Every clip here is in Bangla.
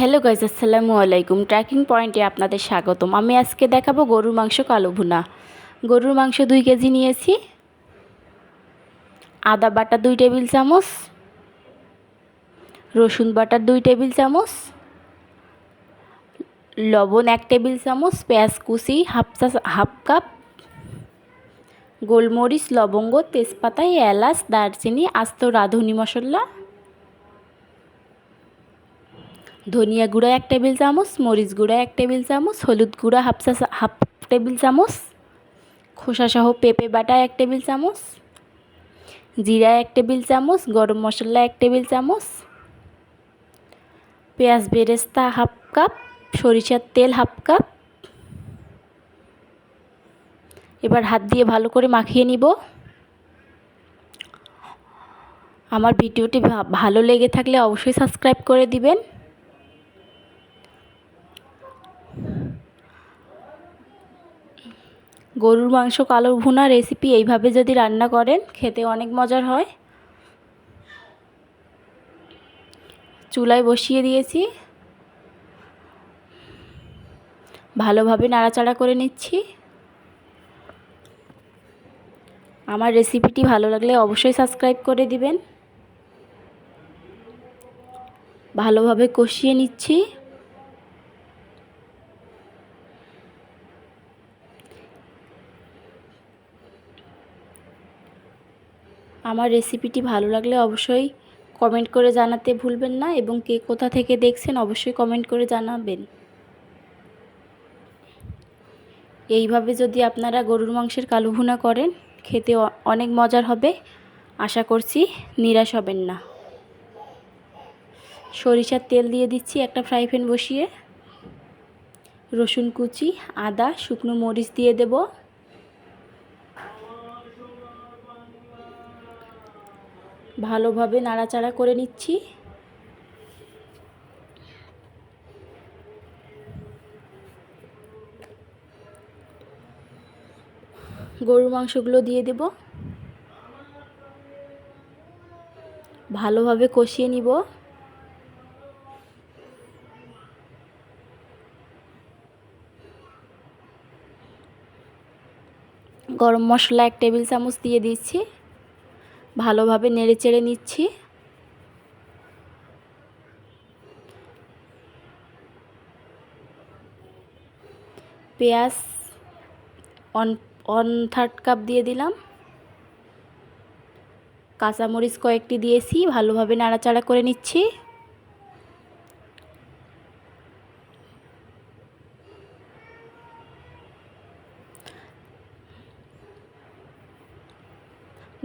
হ্যালো গাইজ, আসসালামু আলাইকুম। ট্র্যাকিং পয়েন্টে আপনাদের স্বাগতম। আমি আজকে দেখাবো গরুর মাংস কালো ভুনা। গরুর মাংস 2 কেজি নিয়েছি। আদা বাটা 2 টেবিল চামচ, রসুন বাটা 2 টেবিল চামচ, লবণ 1 টেবিল চামচ, পেঁয়াজ কুচি হাফ কাপ, গোলমরিচ, লবঙ্গ, তেজপাতা, এলাচ, দারচিনি, আস্ত রাঁধুনি মশলা, ধনিয়া গুঁড়া 1 টেবিল চামচ, মরিচ গুঁড়া 1 টেবিল চামচ, হলুদ গুঁড়া হাফ টেবিল চামচ, খোসাসহ পেঁপে বাটা 1 টেবিল চামচ, জিরা 1 টেবিল চামচ, গরম মশলা 1 টেবিল চামচ, পেঁয়াজ বেরেস্তা হাফ কাপ, সরিষার তেল হাফ কাপ। এবার হাত দিয়ে ভালো করে মাখিয়ে নিব। আমার ভিডিওটি ভালো লেগে থাকলে অবশ্যই সাবস্ক্রাইব করে দিবেন। গরুর মাংস কালো ভুনা রেসিপি এইভাবে যদি রান্না করেন খেতে অনেক মজার হয়। চুলায় বসিয়ে দিয়েছি, ভালোভাবে নাড়াচাড়া করে নিচ্ছি। আমার রেসিপিটি ভালো লাগলে অবশ্যই সাবস্ক্রাইব করে দিবেন। ভালোভাবে কষিয়ে নিচ্ছি। আমার রেসিপিটি ভালো লাগলে অবশ্যই কমেন্ট করে জানাতে ভুলবেন না, এবং কে কোথা থেকে দেখছেন অবশ্যই কমেন্ট করে জানাবেন। এইভাবে যদি আপনারা গরুর মাংসের কালো ভুনা করেন খেতে অনেক মজার হবে। আশা করছি নিরাশ হবেন না। সরিষার তেল দিয়ে দিচ্ছি একটা ফ্রাই প্যান বসিয়ে। রসুন কুচি, আদা, শুকনো মরিচ দিয়ে দেব। ভালোভাবে নাড়াচাড়া করে নিচ্ছি। গরুর মাংসগুলো দিয়ে দেব। ভালোভাবে কষিয়ে নিব। গরম মশলা 1 টেবিল চামচ দিয়ে দিচ্ছি। ভালোভাবে নেড়েচেড়ে নিচ্ছি। পেঁয়াজ 1/3 কাপ দিয়ে দিলাম। কাঁচামরিচ কয়েকটি দিয়েছি। ভালোভাবে নাড়াচাড়া করে নিচ্ছি।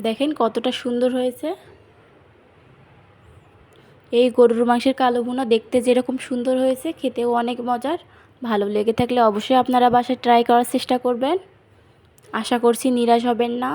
দেখেন কতটা সুন্দর হয়েছে। এই গরুর মাংসের কালো ভুনা দেখতে যেরকম সুন্দর হয়েছে খেতেও অনেক মজার। ভালো লেগে থাকলে অবশ্যই আপনারা বাসায় ট্রাই করার চেষ্টা করবেন। আশা করছি নিরাশ হবেন না।